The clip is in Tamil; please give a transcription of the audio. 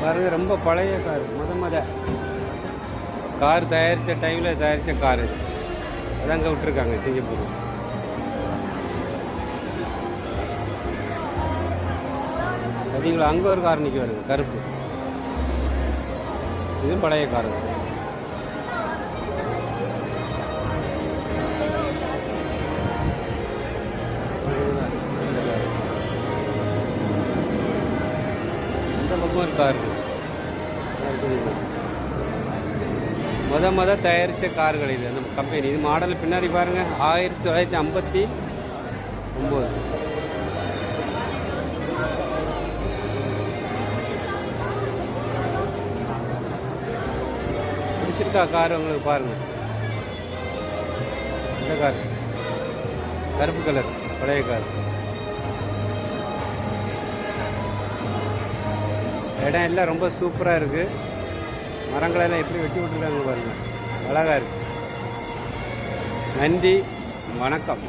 பாருங்க, ரொம்ப பழைய கார். முத கார் தயாரித்த டைமில் தயாரித்த கார் இது. அதாங்க விட்டுருக்காங்க சிங்கப்பூர். பார்த்தீங்களா, அங்கே ஒரு கார் நிற்க வருது கருப்பு. இதுவும் பழைய கார் தான். இந்த பக்கம் ஒரு கார் முத தயாரித்த கார்கள் இது நம்ம கம்பெனி. இது மாடல் பின்னாடி பாருங்கள், 1959. பிடிச்சிருக்கா கார் உங்களுக்கு? பாருங்கள், இந்த கார் கருப்பு கலர் பழைய கார். இடம் எல்லாம் ரொம்ப சூப்பராக இருக்குது. மரங்களெல்லாம் எப்படி வெட்டி விட்டுருக்காங்க பாருங்கள், அழகாக இருக்குது. நன்றி, வணக்கம்.